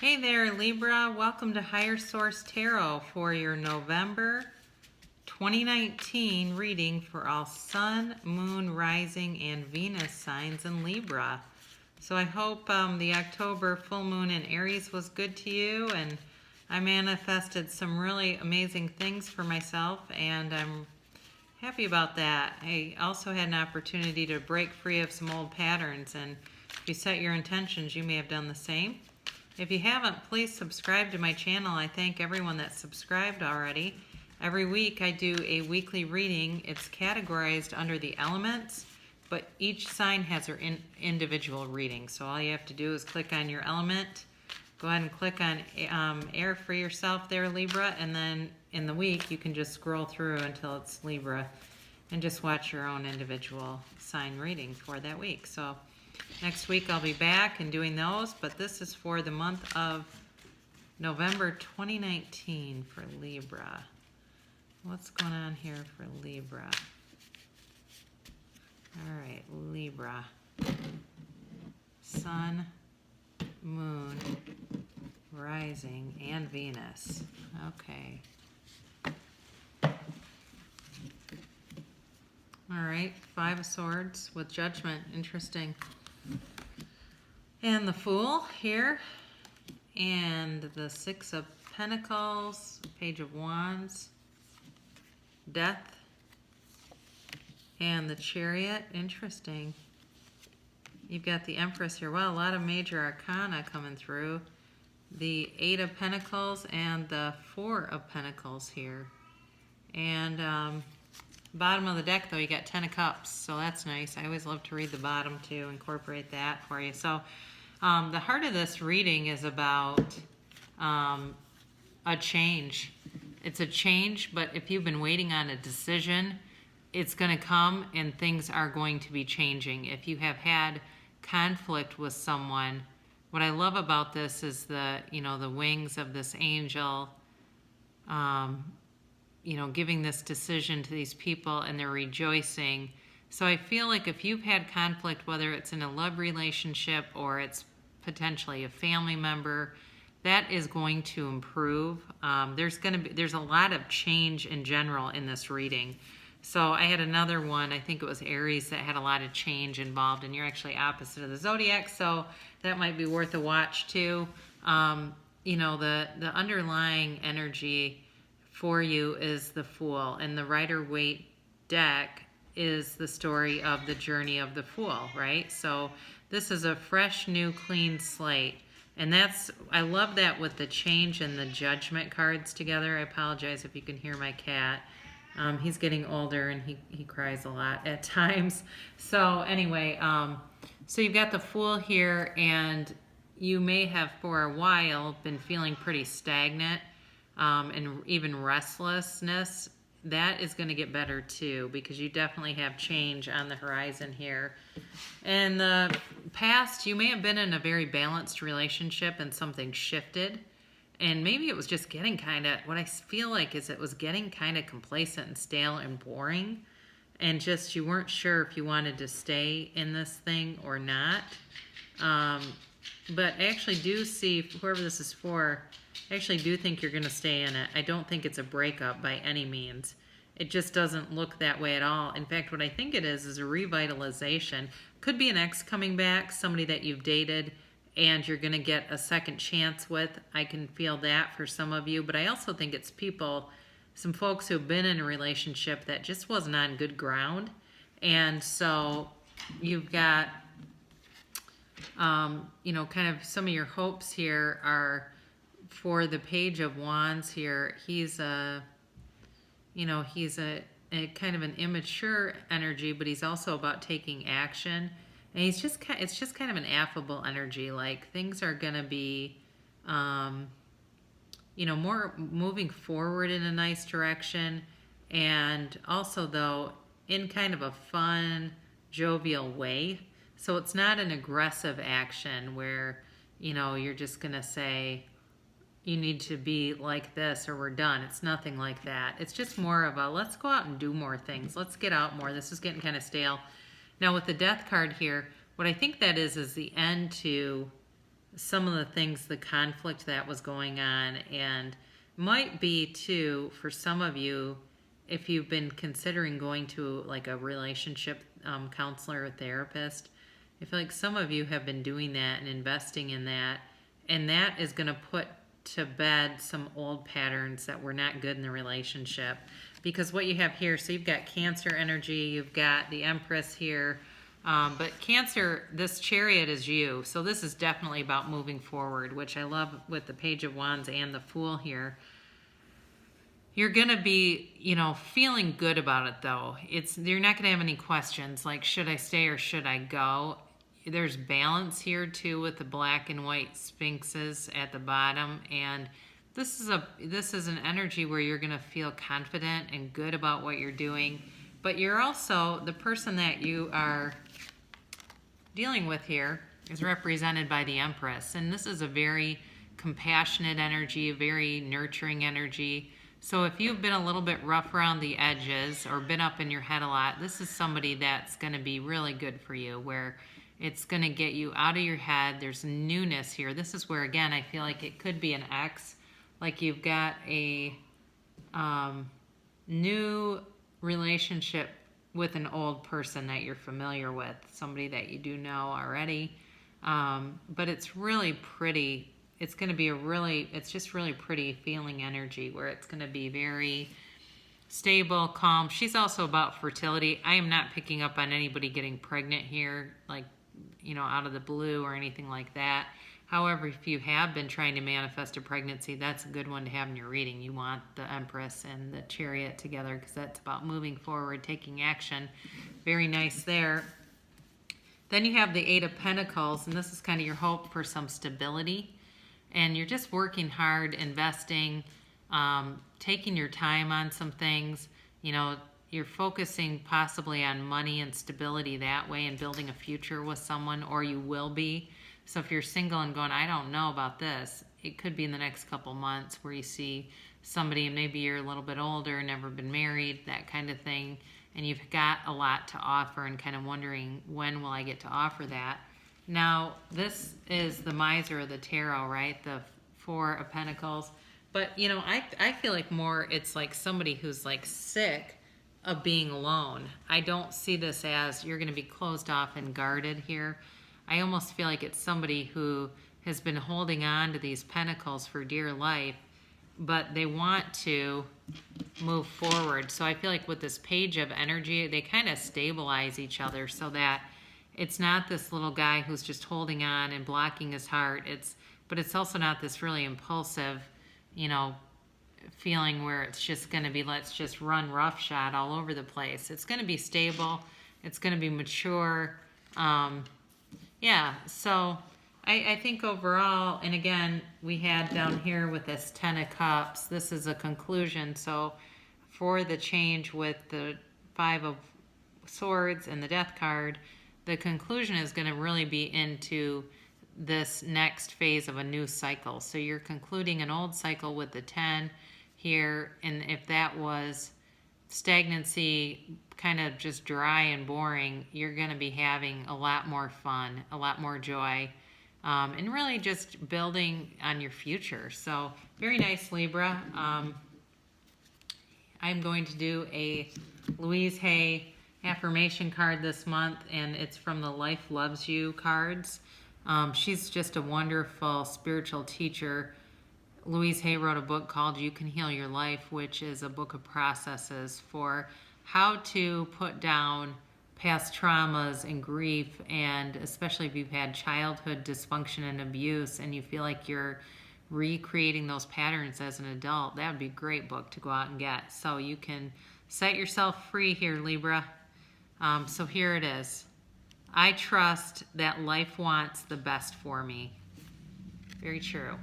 Hey there, Libra. Welcome to Higher Source Tarot for your November 2019 reading for all Sun, Moon, Rising, and Venus signs in Libra. So I hope the October full moon in Aries was good to you, and I manifested some really amazing things for myself, and I'm happy about that. I also had an opportunity to break free of some old patterns, and if you set your intentions, you may have done the same. If you haven't, please subscribe to my channel. I thank everyone that's subscribed already. Every week I do a weekly reading. It's categorized under the elements, but each sign has their individual reading. So all you have to do is click on your element. Go ahead and click on air for yourself there, Libra, and then in the week you can just scroll through until it's Libra and just watch your own individual sign reading for that week. So next week I'll be back and doing those, but this is for the month of November 2019 for Libra. What's going on here for Libra? All right, Libra. Sun, Moon, Rising, and Venus. Okay. All right, Five of Swords with Judgment. Interesting. And the Fool here. And the Six of Pentacles, Page of Wands, Death, and the Chariot. Interesting. You've got the Empress here. Well, a lot of major arcana coming through. The Eight of Pentacles and the Four of Pentacles here. And bottom of the deck, though, you got Ten of Cups, so that's nice. I always love to read the bottom, too, incorporate that for you. So the heart of this reading is about a change. It's a change, but if you've been waiting on a decision, it's going to come and things are going to be changing. If you have had conflict with someone, what I love about this is the wings of this angel, giving this decision to these people, and they're rejoicing. So I feel like if you've had conflict, whether it's in a love relationship or it's potentially a family member, that is going to improve. There's a lot of change in general in this reading. So I had another one, I think it was Aries, that had a lot of change involved, and you're actually opposite of the zodiac, so that might be worth a watch too. The underlying energy for you is the Fool, and the Rider-Waite deck is the story of the journey of the Fool, right? So this is a fresh, new, clean slate. And I love that with the change and the Judgment cards together. I apologize if you can hear my cat. He's getting older and he cries a lot at times. So anyway, so you've got the Fool here, and you may have for a while been feeling pretty stagnant and even restlessness. That is going to get better too, because you definitely have change on the horizon here. In the past, you may have been in a very balanced relationship and something shifted. And maybe it was just getting what I feel like is it was getting kind of complacent and stale and boring. And just you weren't sure if you wanted to stay in this thing or not. But I actually do see, whoever this is for, I actually do think you're going to stay in it. I don't think it's a breakup by any means. It just doesn't look that way at all. In fact, what I think it is a revitalization. Could be an ex coming back, somebody that you've dated and you're going to get a second chance with. I can feel that for some of you. But I also think it's some folks who've been in a relationship that just wasn't on good ground. And so you've got, kind of some of your hopes here are for the Page of Wands here. He's a kind of an immature energy, but he's also about taking action. And it's just kind of an affable energy, like things are going to be, more moving forward in a nice direction. And also, though, in kind of a fun, jovial way. So it's not an aggressive action where, you're just going to say, you need to be like this or we're done. It's nothing like that. It's just more of a, let's go out and do more things. Let's get out more. This is getting kind of stale. Now with the Death card here, what I think that is the end to some of the things, the conflict that was going on, and might be too, for some of you, if you've been considering going to like a relationship counselor or therapist, I feel like some of you have been doing that and investing in that, and that is going to put to bed some old patterns that were not good in the relationship. Because what you have here, so you've got Cancer energy, you've got the Empress here, but Cancer, this Chariot is you. So this is definitely about moving forward, which I love with the Page of Wands and the Fool here. You're going to be, feeling good about it though. You're not going to have any questions like, should I stay or should I go? There's balance here too with the black and white sphinxes at the bottom, and this is an energy where you're going to feel confident and good about what you're doing, but you're also, the person that you are dealing with here is represented by the Empress, and this is a very compassionate energy, a very nurturing energy. So if you've been a little bit rough around the edges or been up in your head a lot, this is somebody that's going to be really good for you, where it's going to get you out of your head. There's newness here. This is where, again, I feel like it could be an ex, like you've got a new relationship with an old person that you're familiar with, somebody that you do know already. But it's really pretty. It's going to be it's just really pretty feeling energy where it's going to be very stable, calm. She's also about fertility. I am not picking up on anybody getting pregnant here, like, out of the blue or anything like that. However, if you have been trying to manifest a pregnancy, that's a good one to have in your reading. You want the Empress and the Chariot together because that's about moving forward, taking action. Very nice there. Then you have the Eight of Pentacles, and this is kind of your hope for some stability. And you're just working hard, investing, taking your time on some things. You're focusing possibly on money and stability that way and building a future with someone, or you will be. So if you're single and going, I don't know about this, it could be in the next couple months where you see somebody, and maybe you're a little bit older, never been married, that kind of thing, and you've got a lot to offer and kind of wondering, when will I get to offer that? Now, this is the Miser of the Tarot, right? The Four of Pentacles. But, I feel like more it's like somebody who's like sick of being alone. I don't see this as you're going to be closed off and guarded here. I almost feel like it's somebody who has been holding on to these pentacles for dear life, but they want to move forward. So I feel like with this Page of Energy, they kind of stabilize each other so that it's not this little guy who's just holding on and blocking his heart. But it's also not this really impulsive, feeling where it's just going to be, let's just run roughshod all over the place. It's going to be stable. It's going to be mature. So I think overall, and again, we had down here with this Ten of Cups, this is a conclusion. So for the change with the Five of Swords and the Death card, the conclusion is going to really be into this next phase of a new cycle. So you're concluding an old cycle with the 10 here, and if that was stagnancy, kind of just dry and boring, you're going to be having a lot more fun, a lot more joy, and really just building on your future. So very nice, Libra. I'm going to do a Louise Hay affirmation card this month, and it's from the Life Loves You cards. She's just a wonderful spiritual teacher. Louise Hay wrote a book called You Can Heal Your Life, which is a book of processes for how to put down past traumas and grief, and especially if you've had childhood dysfunction and abuse and you feel like you're recreating those patterns as an adult. That would be a great book to go out and get. So you can set yourself free here, Libra. So here it is. I trust that life wants the best for me. Very true.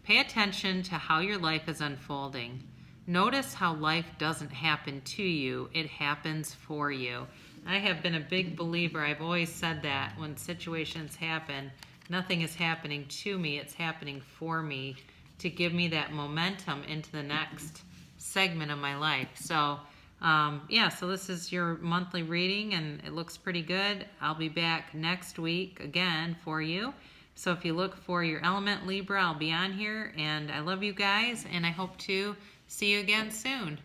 Pay attention to how your life is unfolding. Notice how life doesn't happen to you, it happens for you. I have been a big believer, I've always said that when situations happen, nothing is happening to me, it's happening for me to give me that momentum into the next segment of my life. So, so this is your monthly reading, and it looks pretty good. I'll be back next week again for you. So if you look for your element Libra, I'll be on here. And I love you guys, and I hope to see you again soon.